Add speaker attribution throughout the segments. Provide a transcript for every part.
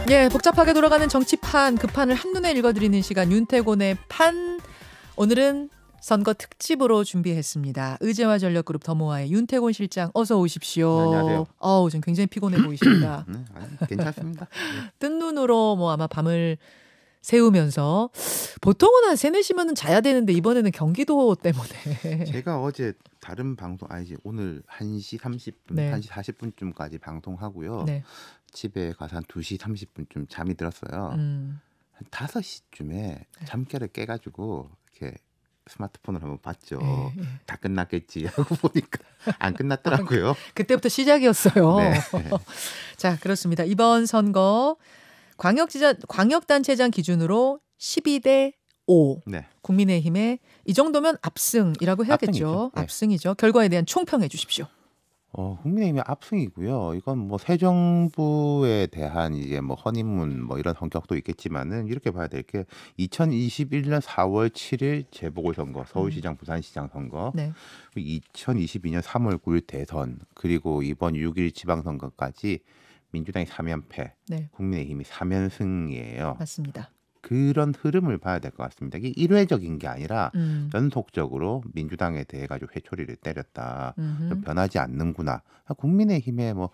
Speaker 1: 예, 복잡하게 돌아가는 정치판 그 판을 한눈에 읽어드리는 시간 윤태곤의 판. 오늘은 선거 특집으로 준비했습니다. 의제와 전력그룹 더모아의 윤태곤 실장 어서 오십시오.
Speaker 2: 안녕하세요.
Speaker 1: 지금 굉장히 피곤해 보이십니다.
Speaker 2: 아니, 괜찮습니다.
Speaker 1: 뜬 눈으로 뭐 아마 밤을 새우면서 보통은 한 3-4시면 자야 되는데 이번에는 경기도 때문에
Speaker 2: 제가 어제 다른 방송 아니지 오늘 1시 30분,
Speaker 1: 네.
Speaker 2: 1시 40분쯤까지 방송하고요.
Speaker 1: 네.
Speaker 2: 집에 가서 한 2시 30분쯤 잠이 들었어요. 한 5시쯤에 잠결에 깨가지고 이렇게 스마트폰을 한번 봤죠.
Speaker 1: 예.
Speaker 2: 다 끝났겠지 하고 보니까 안 끝났더라고요.
Speaker 1: 그때부터 시작이었어요.
Speaker 2: 네.
Speaker 1: 자, 그렇습니다. 이번 선거 광역단체장 기준으로 12대5.
Speaker 2: 네.
Speaker 1: 국민의힘의 이 정도면 압승이라고 해야겠죠.
Speaker 2: 압승이죠. 네.
Speaker 1: 압승이죠. 결과에 대한 총평해 주십시오.
Speaker 2: 국민의힘의 압승이고요. 이건 뭐 새 정부에 대한 이제 뭐 허니문 뭐 이런 성격도 있겠지만은 이렇게 봐야 될 게 2021년 4월 7일 재보궐선거, 서울시장, 부산시장 선거,
Speaker 1: 네.
Speaker 2: 2022년 3월 9일 대선, 그리고 이번 6일 지방선거까지 민주당이 3연패,
Speaker 1: 네.
Speaker 2: 국민의힘이 3연승이에요.
Speaker 1: 맞습니다.
Speaker 2: 그런 흐름을 봐야 될 것 같습니다. 이게 일회적인 게 아니라 연속적으로 민주당에 대해 가지고 회초리를 때렸다. 좀 변하지 않는구나. 국민의힘의 뭐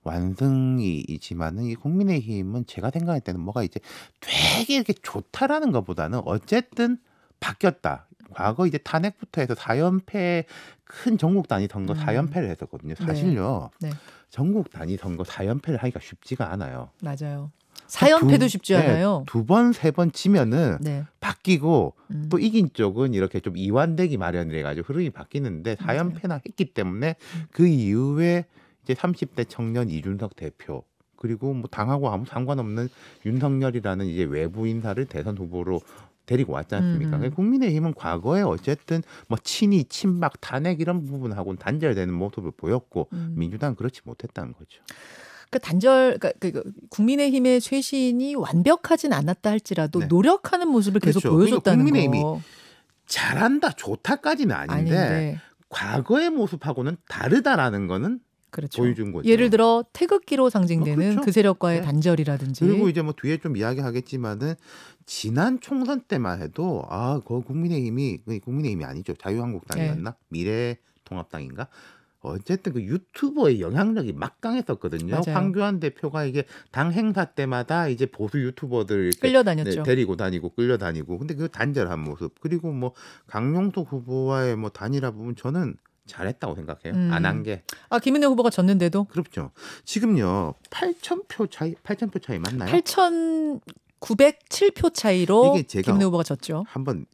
Speaker 2: 완승이지만은 이 국민의힘은 제가 생각할 때는 뭐가 이제 되게 이렇게 좋다라는 것보다는 어쨌든 바뀌었다. 과거 이제 탄핵부터 해서 4연패 큰 전국 단위 선거 4연패를 했었거든요. 사실요.
Speaker 1: 네.
Speaker 2: 전국 단위 선거 4연패를 하기가 쉽지가 않아요.
Speaker 1: 맞아요. 4연패도 쉽지 않아요.
Speaker 2: 네, 2번, 3번 치면은
Speaker 1: 네.
Speaker 2: 바뀌고 또 이긴 쪽은 이렇게 좀 이완되기 마련이래 가지고 흐름이 바뀌는데 4연패나 했기 때문에 그 이후에 이제 30대 청년 이준석 대표 그리고 뭐 당하고 아무 상관없는 윤석열이라는 이제 외부 인사를 대선 후보로 데리고 왔지 않습니까? 국민의힘은 과거에 어쨌든 뭐 친이, 친박, 탄핵 이런 부분하고는 단절되는 모습을 보였고 민주당은 그렇지 못했다는 거죠.
Speaker 1: 그러니까 국민의힘의 쇄신이 완벽하진 않았다 할지라도
Speaker 2: 네.
Speaker 1: 노력하는 모습을 계속
Speaker 2: 그렇죠.
Speaker 1: 보여줬다는
Speaker 2: 국민의힘이
Speaker 1: 거.
Speaker 2: 잘한다, 좋다까지는 아닌데 과거의 모습하고는 다르다라는 거는
Speaker 1: 그렇죠.
Speaker 2: 보여준 거죠.
Speaker 1: 예를 들어 태극기로 상징되는
Speaker 2: 그렇죠.
Speaker 1: 그 세력과의
Speaker 2: 네.
Speaker 1: 단절이라든지.
Speaker 2: 그리고 이제 뭐 뒤에 좀 이야기하겠지만은 지난 총선 때만 해도 그 국민의힘이 아니죠. 자유한국당이었나? 미래통합당인가? 어쨌든 그 유튜버의 영향력이 막강했었거든요.
Speaker 1: 맞아요.
Speaker 2: 황교안 대표가 이게 당 행사 때마다 이제 보수 유튜버들
Speaker 1: 끌려다녔죠.
Speaker 2: 데리고 다니고 끌려다니고. 근데 그 단절한 모습 그리고 뭐 강용석 후보와의 뭐 단일화 부분 저는 잘했다고 생각해요. 안 한 게.
Speaker 1: 김은혜 후보가 졌는데도.
Speaker 2: 그렇죠. 지금요 8,000표 차이 맞나요?
Speaker 1: 8,907표 차이로
Speaker 2: 이게 제가
Speaker 1: 김은혜 후보가 졌죠.
Speaker 2: 한번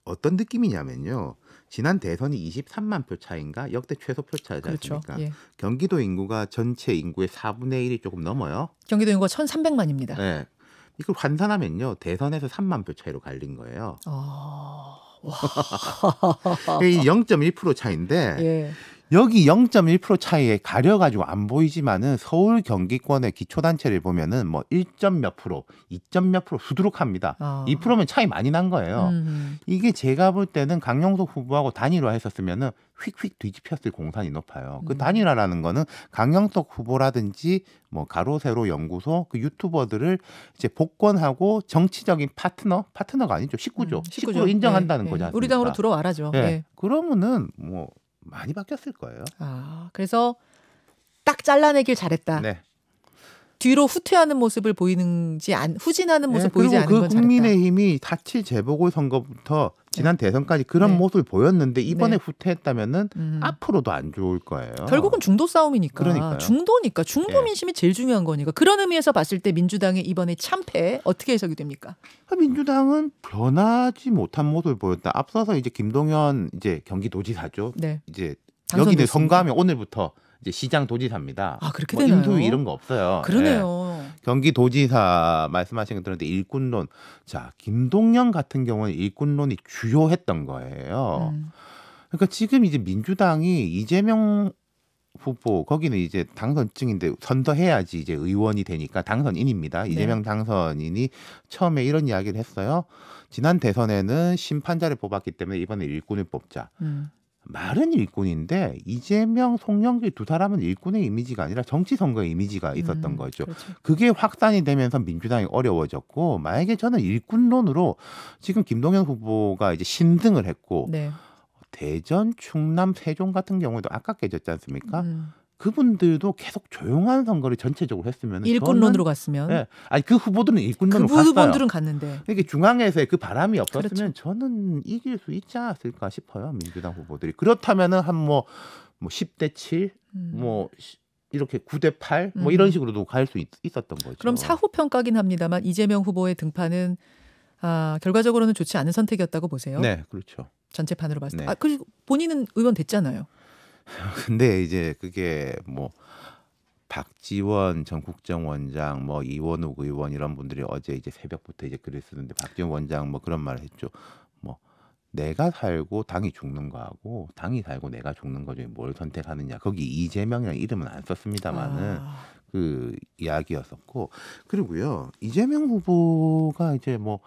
Speaker 2: 어떤 느낌이냐면요. 지난 대선이 23만 표 차인가 역대 최소표 차이지
Speaker 1: 그렇죠.
Speaker 2: 않습니까?
Speaker 1: 예.
Speaker 2: 경기도 인구가 전체 인구의 4분의 1이 조금 넘어요.
Speaker 1: 경기도 인구가 1,300만입니다.
Speaker 2: 네. 이걸 환산하면요. 대선에서 3만 표 차이로 갈린 거예요. 이 0.1% 차인데
Speaker 1: 예.
Speaker 2: 여기 0.1% 차이에 가려가지고 안 보이지만은 서울 경기권의 기초단체를 보면은 뭐 1점 몇 프로, 2점 몇 프로 수두룩합니다. 2%면 차이 많이 난 거예요. 이게 제가 볼 때는 강용석 후보하고 단일화 했었으면은 휙휙 뒤집혔을 공산이 높아요. 그 단일화라는 거는 강용석 후보라든지 뭐 가로세로 연구소 그 유튜버들을 이제 복권하고 정치적인 파트너가 아니죠. 식구죠. 식구로 인정한다는 거지 않습니까?
Speaker 1: 우리 당으로 들어와라죠.
Speaker 2: 네.
Speaker 1: 예.
Speaker 2: 그러면은 뭐 많이 바뀌었을 거예요.
Speaker 1: 그래서 딱 잘라내길 잘했다.
Speaker 2: 네.
Speaker 1: 뒤로 후퇴하는 모습을 후진하는 모습 보이지 않은
Speaker 2: 그리고
Speaker 1: 건
Speaker 2: 그
Speaker 1: 잘했다.
Speaker 2: 국민의힘이 4.7 재보궐선거부터 지난 대선까지 그런 모습을 보였는데 이번에 후퇴했다면은 앞으로도 안 좋을 거예요.
Speaker 1: 결국은 중도 싸움이니까.
Speaker 2: 그러니까요.
Speaker 1: 중도 민심이 제일 중요한 거니까. 그런 의미에서 봤을 때 민주당의 이번에 참패 어떻게 해석이 됩니까?
Speaker 2: 민주당은 변하지 못한 모습을 보였다. 앞서서 이제 김동연 이제 경기도지사죠.
Speaker 1: 네.
Speaker 2: 이제
Speaker 1: 당선됐습니다.
Speaker 2: 여기는 선거하면 오늘부터 이제 시장 도지사입니다.
Speaker 1: 그렇게
Speaker 2: 뭐
Speaker 1: 되나요?
Speaker 2: 인수위 이런 거 없어요.
Speaker 1: 그러네요.
Speaker 2: 네. 경기도지사 말씀하신 거 들었는데 일꾼론. 자, 김동연 같은 경우는 일꾼론이 주요했던 거예요. 그러니까 지금 이제 민주당이 이재명 후보 거기는 이제 당선증인데 선서해야지 이제 의원이 되니까 당선인입니다. 이재명 당선인이 처음에 이런 이야기를 했어요. 지난 대선에는 심판자를 뽑았기 때문에 이번에 일꾼을 뽑자. 말은 일꾼인데 이재명, 송영길 두 사람은 일꾼의 이미지가 아니라 정치 선거의 이미지가 있었던 거죠.
Speaker 1: 그렇죠.
Speaker 2: 그게 확산이 되면서 민주당이 어려워졌고, 만약에 저는 일꾼론으로 지금 김동연 후보가 이제 신등을 했고
Speaker 1: 네.
Speaker 2: 대전, 충남, 세종 같은 경우에도 아깝게 졌지 않습니까? 그분들도 계속 조용한 선거를 전체적으로 했으면
Speaker 1: 일꾼론으로 갔으면
Speaker 2: 네, 아니 그 후보들은 일꾼론으로
Speaker 1: 그
Speaker 2: 갔어요.
Speaker 1: 후보들은 갔는데
Speaker 2: 이게 중앙에서의 그 바람이 없었으면
Speaker 1: 그렇죠.
Speaker 2: 저는 이길 수 있지 않았을까 싶어요. 민주당 후보들이. 그렇다면은 한 뭐 10대 7, 뭐 이렇게 9대 8, 뭐 이런 식으로도 갈 수 있었던 거죠.
Speaker 1: 그럼 사후 평가긴 합니다만 이재명 후보의 등판은 결과적으로는 좋지 않은 선택이었다고 보세요?
Speaker 2: 네, 그렇죠.
Speaker 1: 전체판으로 봤을 때.
Speaker 2: 네.
Speaker 1: 그리고 본인은 의원 됐잖아요.
Speaker 2: 근데 이제 그게 뭐 박지원 전 국정원장, 뭐 이원욱 의원 이런 분들이 어제 이제 새벽부터 이제 글을 쓰는데, 박지원 원장 뭐 그런 말을 했죠. 뭐 내가 살고 당이 죽는 거하고 당이 살고 내가 죽는 거 중에 뭘 선택하느냐. 거기 이재명이라는 이름은 안 썼습니다만은 그 이야기였었고, 그리고요 이재명 후보가 이제 뭐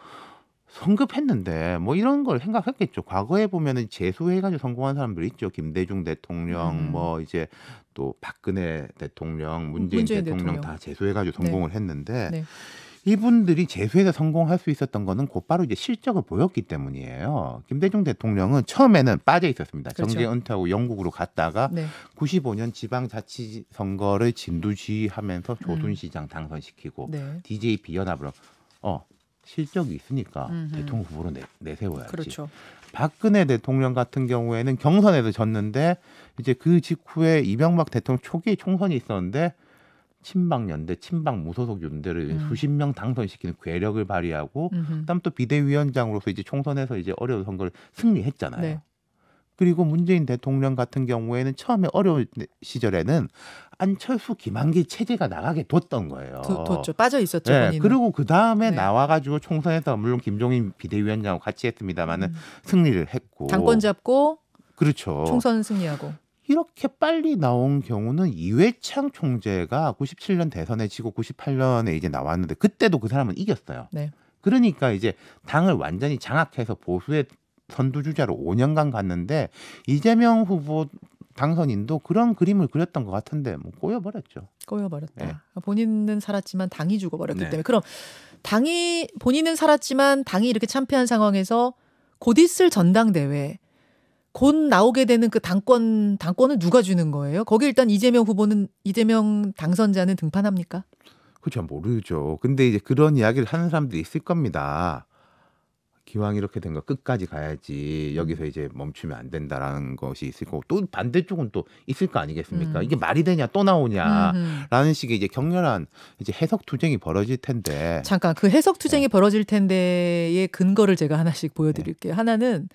Speaker 2: 성급했는데 뭐 이런 걸 생각했겠죠. 과거에 보면은 재수해가지고 성공한 사람들 있죠. 김대중 대통령, 뭐 이제 또 박근혜 대통령, 문재인 대통령 다 재수해가지고 성공을 했는데
Speaker 1: 네.
Speaker 2: 이분들이 재수해서 성공할 수 있었던 거는 곧바로 이제 실적을 보였기 때문이에요. 김대중 대통령은 처음에는 빠져 있었습니다.
Speaker 1: 그렇죠.
Speaker 2: 정계 은퇴하고 영국으로 갔다가
Speaker 1: 네.
Speaker 2: 95년 지방자치선거를 진두지휘하면서 조순시장 당선시키고
Speaker 1: 네.
Speaker 2: DJP 연합으로 실적이 있으니까 대통령 후보로 내세워야지.
Speaker 1: 그렇죠.
Speaker 2: 박근혜 대통령 같은 경우에는 경선에서 졌는데 이제 그 직후에 이명박 대통령 초기에 총선이 있었는데 친박연대, 친박 무소속 연대를 수십 명 당선시키는 괴력을 발휘하고 그다음 또 비대위원장으로서 이제 총선에서 이제 어려운 선거를 승리했잖아요.
Speaker 1: 네.
Speaker 2: 그리고 문재인 대통령 같은 경우에는 처음에 어려운 시절에는 안철수, 김한길 체제가 나가게 뒀던 거예요.
Speaker 1: 뒀죠. 빠져 있었죠.
Speaker 2: 네,
Speaker 1: 본인은.
Speaker 2: 그리고 그 다음에
Speaker 1: 네.
Speaker 2: 나와가지고 총선에서 물론 김종인 비대위원장하고 같이 했습니다만은 승리를 했고.
Speaker 1: 당권 잡고
Speaker 2: 그렇죠.
Speaker 1: 총선 승리하고.
Speaker 2: 이렇게 빨리 나온 경우는 이회창 총재가 97년 대선에 지고 98년에 이제 나왔는데 그때도 그 사람은 이겼어요.
Speaker 1: 네.
Speaker 2: 그러니까 이제 당을 완전히 장악해서 보수의 선두주자로 5년간 갔는데 이재명 후보 당선인도 그런 그림을 그렸던 것 같은데 뭐 꼬여버렸죠.
Speaker 1: 꼬여버렸다.
Speaker 2: 네.
Speaker 1: 본인은 살았지만 당이 죽어버렸기
Speaker 2: 네.
Speaker 1: 때문에. 그럼 본인은 살았지만 당이 이렇게 참패한 상황에서 곧 있을 전당대회 곧 나오게 되는 그 당권은 누가 주는 거예요? 거기 일단 이재명 당선자는 등판합니까?
Speaker 2: 그렇죠. 모르죠. 근데 이제 그런 이야기를 하는 사람들이 있을 겁니다. 기왕 이렇게 된 거 끝까지 가야지 여기서 이제 멈추면 안 된다라는 것이 있을 거고 또 반대쪽은 또 있을 거 아니겠습니까? 이게 말이 되냐 또 나오냐라는 식의 이제 격렬한 이제 해석 투쟁이 벌어질 텐데.
Speaker 1: 잠깐 그 해석 투쟁이 벌어질 텐데의 근거를 제가 하나씩 보여드릴게요. 하나는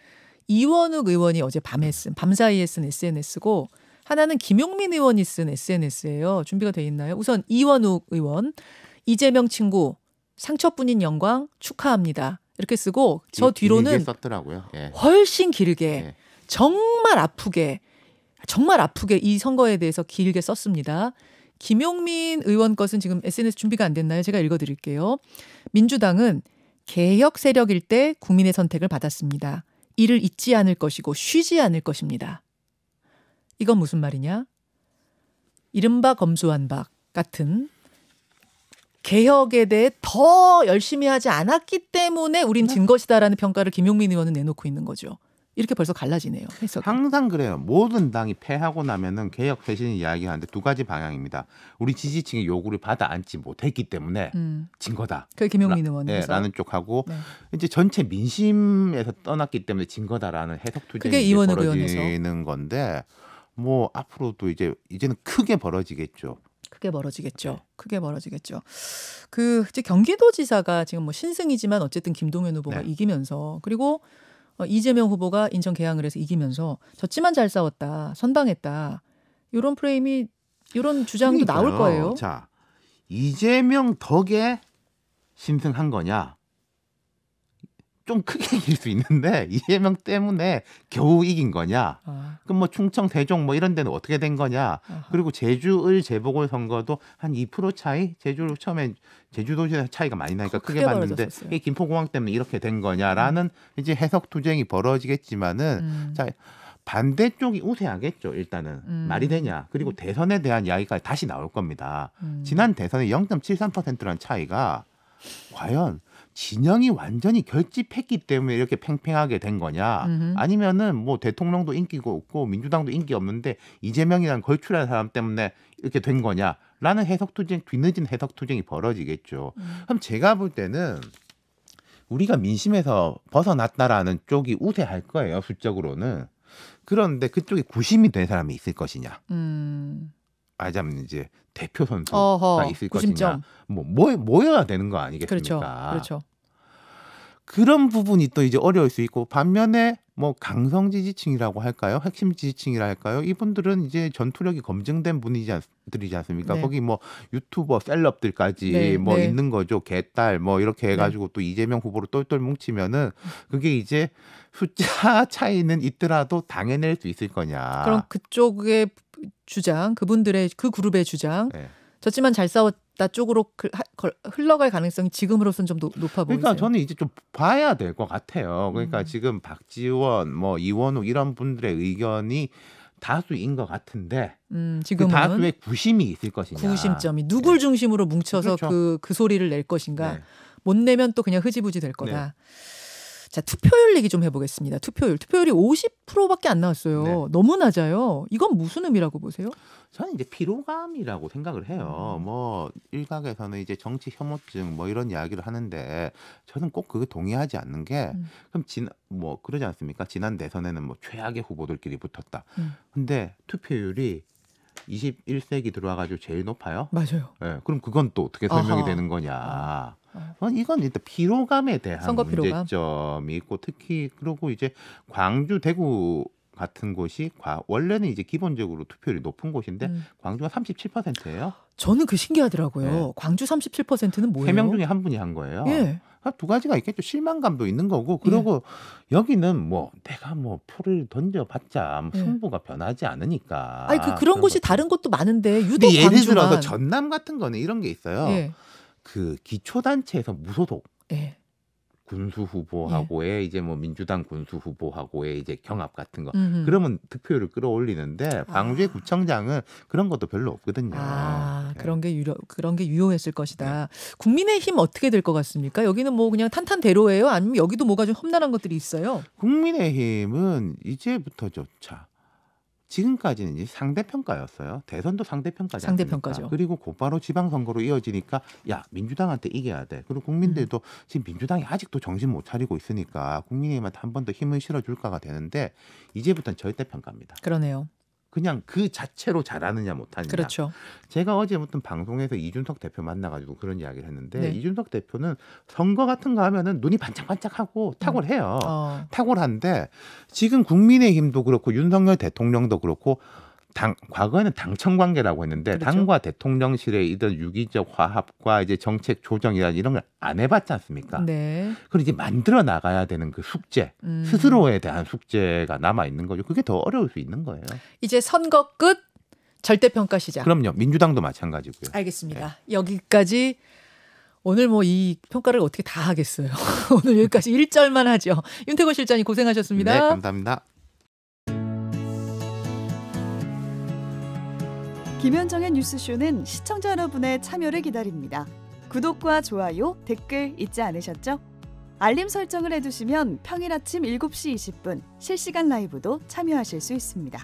Speaker 1: 이원욱 의원이 어제 밤사이에 쓴 SNS고 하나는 김용민 의원이 쓴 SNS예요. 준비가 돼 있나요? 우선 이원욱 의원, 이재명 친구, 상처뿐인 영광 축하합니다. 이렇게 쓰고 저 뒤로는
Speaker 2: 썼더라고요. 예.
Speaker 1: 훨씬 길게
Speaker 2: 예.
Speaker 1: 정말 아프게 이 선거에 대해서 길게 썼습니다. 김용민 의원 것은 지금 SNS 준비가 안 됐나요? 제가 읽어드릴게요. 민주당은 개혁 세력일 때 국민의 선택을 받았습니다. 이를 잊지 않을 것이고 쉬지 않을 것입니다. 이건 무슨 말이냐? 이른바 검수완박 같은 개혁에 대해 더 열심히 하지 않았기 때문에 우린 진 것이다라는 평가를 김용민 의원은 내놓고 있는 거죠. 이렇게 벌써 갈라지네요. 해석이.
Speaker 2: 항상 그래요. 모든 당이 패하고 나면은 개혁 쇄신 이야기하는데 두 가지 방향입니다. 우리 지지층의 요구를 받아 안지 못했기 때문에 진 거다.
Speaker 1: 그 김용민 의원이
Speaker 2: 네, 라는 쪽하고 이제 전체 민심에서 떠났기 때문에 진 거다라는 해석 투쟁이 벌어지는 건데 뭐 앞으로도 이제는 크게 벌어지겠죠. 크게
Speaker 1: 벌어지겠죠. 그 이제 경기도지사가 지금 뭐 신승이지만 어쨌든 김동연 후보가 이기면서 그리고 이재명 후보가 인천 개항을 해서 이기면서 졌지만 잘 싸웠다, 선방했다. 이런 프레임이 이런 주장도 나올 거예요.
Speaker 2: 자, 이재명 덕에 신승한 거냐? 좀 크게 이길 수 있는데 이재명 때문에 겨우 이긴 거냐? 그럼 뭐 충청, 세종 뭐 이런 데는 어떻게 된 거냐? 그리고 제주을 재보궐 선거도 한 2% 차이? 제주로 처음에 제주도시에서 차이가 많이 나니까 크게 봤는데 이게 김포공항 때문에 이렇게 된 거냐라는 이제 해석 투쟁이 벌어지겠지만은 자 반대쪽이 우세하겠죠. 일단은 말이 되냐. 그리고 대선에 대한 이야기가 다시 나올 겁니다. 지난 대선에 0.73%라는 차이가 과연 진영이 완전히 결집했기 때문에 이렇게 팽팽하게 된 거냐, 아니면은 뭐 대통령도 인기가 없고 민주당도 인기 없는데 이재명이라는 걸출한 사람 때문에 이렇게 된 거냐라는 해석투쟁, 뒤늦은 해석투쟁이 벌어지겠죠. 그럼 제가 볼 때는 우리가 민심에서 벗어났다라는 쪽이 우세할 거예요, 수적으로는. 그런데 그쪽에 구심이 된 사람이 있을 것이냐, 말하자면 이제 대표 선수가 있을
Speaker 1: 90점.
Speaker 2: 것이냐, 모여야 되는 거 아니겠습니까?
Speaker 1: 그렇죠.
Speaker 2: 그런 부분이 또 이제 어려울 수 있고, 반면에 뭐 강성 지지층이라고 할까요? 핵심 지지층이라 할까요? 이분들은 이제 전투력이 검증된 분들이지 않습니까?
Speaker 1: 네.
Speaker 2: 거기 뭐 유튜버 셀럽들까지
Speaker 1: 네,
Speaker 2: 뭐
Speaker 1: 네.
Speaker 2: 있는 거죠. 개딸 뭐 이렇게 해가지고 또 이재명 후보로 똘똘 뭉치면은 그게 이제 숫자 차이는 있더라도 당해낼 수 있을 거냐.
Speaker 1: 그럼 그쪽의 주장, 그분들의 그 그룹의 주장,
Speaker 2: 네.
Speaker 1: 졌지만 잘 싸웠다 쪽으로 흘러갈 가능성이 지금으로서는 좀 높아 보이세요?
Speaker 2: 그러니까 저는 이제 좀 봐야 될 것 같아요. 그러니까 지금 박지원, 뭐 이원욱 이런 분들의 의견이 다수인 것 같은데
Speaker 1: 지금은
Speaker 2: 그 다수의 구심이 있을 것이냐.
Speaker 1: 구심점이 누굴 중심으로 뭉쳐서
Speaker 2: 그렇죠.
Speaker 1: 그 소리를 낼 것인가.
Speaker 2: 네.
Speaker 1: 못 내면 또 그냥 흐지부지 될 거다. 자, 투표율 얘기 좀 해보겠습니다. 투표율이 50%밖에 안 나왔어요.
Speaker 2: 네.
Speaker 1: 너무 낮아요. 이건 무슨 의미라고 보세요?
Speaker 2: 저는 이제 피로감이라고 생각을 해요. 뭐 일각에서는 이제 정치 혐오증 뭐 이런 이야기를 하는데 저는 꼭 그거 동의하지 않는 게, 그럼 뭐 그러지 않습니까? 지난 대선에는 뭐 최악의 후보들끼리 붙었다. 근데 투표율이 21세기 들어와가지고 제일 높아요.
Speaker 1: 맞아요.
Speaker 2: 네, 그럼 그건 또 어떻게 설명이
Speaker 1: 아하.
Speaker 2: 되는 거냐? 이건 일단 피로감에 대한
Speaker 1: 선거 피로감.
Speaker 2: 문제점이 있고, 특히 그리고 이제 광주, 대구 같은 곳이 원래는 이제 기본적으로 투표율이 높은 곳인데 광주가 37%예요.
Speaker 1: 저는 그 신기하더라고요.
Speaker 2: 네.
Speaker 1: 광주 37%는 뭐예요?
Speaker 2: 3명 중에 한 분이 한 거예요.
Speaker 1: 예.
Speaker 2: 두 가지가 있겠죠. 실망감도 있는 거고, 그리고 여기는 뭐 내가 뭐 표를 던져봤자 승부가 변하지 않으니까.
Speaker 1: 아니 그런 곳이 다른 곳도 많은데 유독
Speaker 2: 근데 예를
Speaker 1: 광주만.
Speaker 2: 들어서 전남 같은 거는 이런 게 있어요.
Speaker 1: 예.
Speaker 2: 그 기초단체에서 무소속
Speaker 1: 예.
Speaker 2: 군수 후보하고의 이제 뭐 민주당 군수 후보하고의 이제 경합 같은 거, 그러면 득표율을 끌어올리는데 광주의 구청장은 그런 것도 별로 없거든요. 네.
Speaker 1: 그런 게 유효했을 것이다. 국민의힘 어떻게 될 것 같습니까? 여기는 뭐 그냥 탄탄대로예요? 아니면 여기도 뭐가 좀 험난한 것들이 있어요?
Speaker 2: 국민의힘은 이제부터조차 지금까지는 이제 상대평가였어요. 대선도 상대평가지 않습니까?
Speaker 1: 상대평가죠.
Speaker 2: 그리고 곧바로 지방선거로 이어지니까 야, 민주당한테 이겨야 돼. 그리고 국민들도 지금 민주당이 아직도 정신 못 차리고 있으니까 국민의힘한테 한 번 더 힘을 실어줄까가 되는데, 이제부터는 절대평가입니다.
Speaker 1: 그러네요.
Speaker 2: 그냥 그 자체로 잘하느냐 못하느냐.
Speaker 1: 그렇죠.
Speaker 2: 제가 어제 어떤 방송에서 이준석 대표 만나가지고 그런 이야기를 했는데,
Speaker 1: 네.
Speaker 2: 이준석 대표는 선거 같은 거 하면은 눈이 반짝반짝하고 탁월해요. 탁월한데 지금 국민의힘도 그렇고 윤석열 대통령도 그렇고 과거에는 당청 관계라고 했는데,
Speaker 1: 그렇죠.
Speaker 2: 당과 대통령실의 이런 유기적 화합과 이제 정책 조정이나 이런 걸 안 해봤지 않습니까?
Speaker 1: 네.
Speaker 2: 그리고 이제 만들어 나가야 되는 그 숙제, 스스로에 대한 숙제가 남아 있는 거죠. 그게 더 어려울 수 있는 거예요.
Speaker 1: 이제 선거 끝, 절대평가 시작.
Speaker 2: 그럼요. 민주당도 마찬가지고요.
Speaker 1: 알겠습니다. 여기까지. 오늘 뭐 이 평가를 어떻게 다 하겠어요. 오늘 여기까지 1절만 하죠. 윤태곤 실장님 고생하셨습니다.
Speaker 2: 네, 감사합니다.
Speaker 3: 김현정의 뉴스쇼는 시청자 여러분의 참여를 기다립니다. 구독과 좋아요, 댓글 잊지 않으셨죠? 알림 설정을 해두시면 평일 아침 7시 20분 실시간 라이브도 참여하실 수 있습니다.